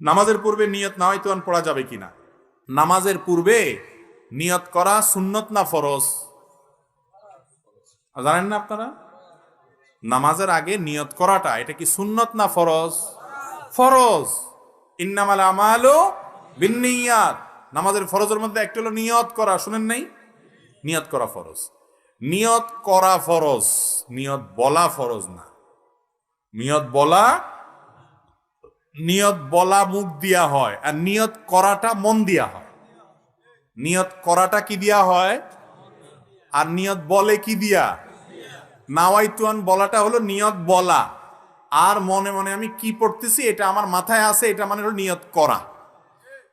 নামাজের পূর্বে নিয়ত নাওয়াইতুন পড়া যাবে কিনা? নামাজের পূর্বে নিয়ত করা সুন্নত না ফরজ? জানেন না আপনারা? নামাজের আগে নিয়ত করাটা এটা কি সুন্নত না ফরজ? ফরজ। ইন্নামাল আমালু বিন্নিয়াত। নামাজের ফরজের মধ্যে একটা হলো নিয়ত করা, শুনেন নাই? নিয়ত করা ফরজ। নিয়ত করা ফরজ, নিয়ত বলা ফরজ না। নিয়ত বলা মুখ দিয়া হয়, আর নিয়ত করাটা মন দিয়া হয়। নিয়ত করাটা কি দিয়া হয়, আর নিয়ত বলে কি দিয়া? নাওয়াইতুন বলাটা হলো নিয়ত বলা, আর মনে মনে আমি কি পড়তেছি এটা আমার মাথায় আছে, এটা মানে হলো নিয়ত করা।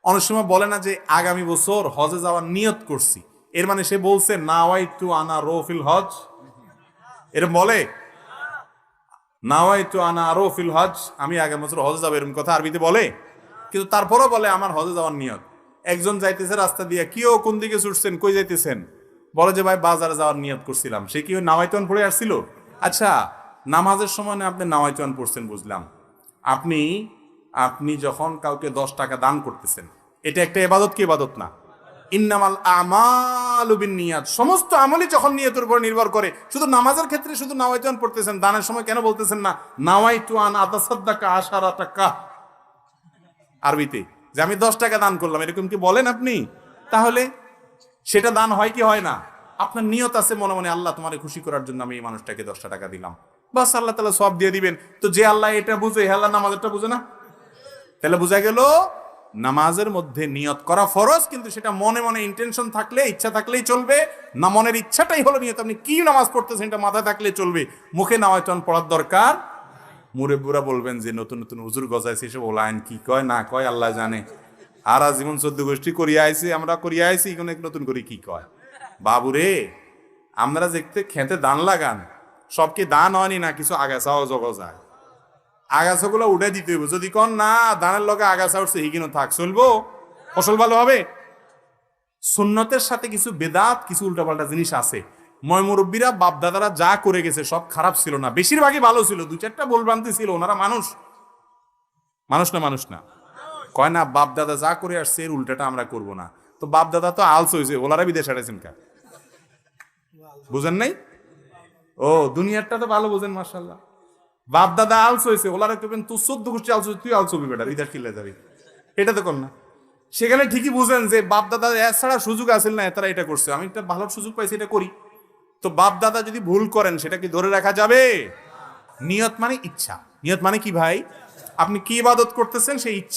অনেক সময় বলে না যে আগামী বছর হজে যাওয়ার নিয়ত করছি, এর মানে সে বলছে নাওয়াইতু আনা রোফিল হজ। এরকম বলে নাওয়াইতু আনা রোফিল হজ, আমি আগামী বছর হজে যাবো, এরকম কথা আরবিতে বলে। কিন্তু তারপরও বলে আমার হজে যাওয়ার নিয়ত। একজন যাইতেছে রাস্তা দিয়ে, কিও কোন দিকে ছুটছেন, কই যাইতেছেন? বলে যে ভাই বাজারে যাওয়ার নিয়ত করছিলাম। সে কি নাওয়াইতুন পড়ে আসছিল? আচ্ছা, নামাজের সময় না আপনি নাওয়াইতুন পড়ছেন বুঝলাম, আপনি আপনি যখন কাউকে 10 টাকা দান করতেছেন, এটা একটা ইবাদত কি ইবাদত না? ইন্নামাল আমালু বিন্নিয়াত। সমস্ত আমলই যখন নিয়তের উপর নির্ভর করে। শুধু নামাজের ক্ষেত্রে শুধু নাওয়াইতুন পড়তেছেন, দানের সময় কেন বলতেছেন না নাওয়াইতু আন আতাসাদ্দাকা 10 টাকা আরবিতে, যে আমি 10 টাকা দান করলাম, এরকম কি বলেন আপনি? তাহলে সেটা দান হয় কি হয় না? আপনার নিয়ত আছে মনে মনে, আল্লাহ তোমার খুশি করার জন্য আমি এই মানুষটাকে 10 টাকা দিলাম, বাস আল্লাহ তাআলা সব দিয়ে দিবেন। তো যে আল্লাহ এটা বুঝে, আল্লাহ নামাজেরটা বুঝে না? তাহলে বোঝা গেল নামাজের মধ্যে নিয়ত করা ফরজ, কিন্তু সেটা মনে মনে ইন্টেনশন থাকলে, ইচ্ছা থাকলেই চলবে না। মনের ইচ্ছাটাই হলো নিয়ত। আপনি কি নামাজ পড়তেছেন এটা মাথায় থাকলে চলবে, মুখে নাওয়াইতুন পড়ার দরকার। মুরব্বিরা বলবেন যে নতুন নতুন হুজুর গজাইছে, এসব ওলায়ন কি কয় না কয় আল্লাহ জানে। আর জীবন 14 গোষ্ঠী করিয়া আইছে, আমরা করিয়া আইছি, এখন নতুন করে কি কয়। বাবুরে, আমরা দেখতে খেতে দান লাগান, সব কি দান হয়নি না কিছু আগাছাও জগা যায়? আগাছাগুলো উঠে দিতে হইব। যদি কোন না ধানের লগে আগাছা উঠছে, হিগিনো থাক, চলবো? ফসল ভালো হবে? সুন্নতের সাথে কিছু বেদাত, কিছু উল্টাপাল্টা জিনিস আছে। মুরব্বীরা বাপ দাদারা যা করে গেছে সব খারাপ ছিল না, বেশিরভাগই ভালো ছিল। 2-4টা ভুলভ্রান্তি ছিল, ওনারা মানুষ না। কয় না বাপ দাদা যা করে আসছে এর উল্টাটা আমরা করব না। তো বাপ দাদা তো আলস হয়েছে, ওনারা বিদেশ হারাইছেন কা? বুঝেন নাই? ও দুনিয়ারটা তো ভালো বোঝেন, মাশাআল্লাহ। বাপ দাদা আলস হয়েছে, ওনারা কেবেন তুই 14 গোষ্ঠী আলস, তুই আলস হবি বেটা, বিদেশ কিনলে যাবি, এটা তো কর না। সেখানে ঠিকই বুঝেন যে বাপ দাদা এছাড়া সুযোগ আসেন না, তারা এটা করছে, আমি একটা ভালো সুযোগ পাইছি, এটা করি। তো বাপ দাদা যদি ভুল করেন, সেটা কি ধরে রাখা যাবে? নিয়ত মানে ইচ্ছা। নিয়ত মানে কি ভাই? আপনি কি ইবাদত করতেছেন, সেই ইচ্ছা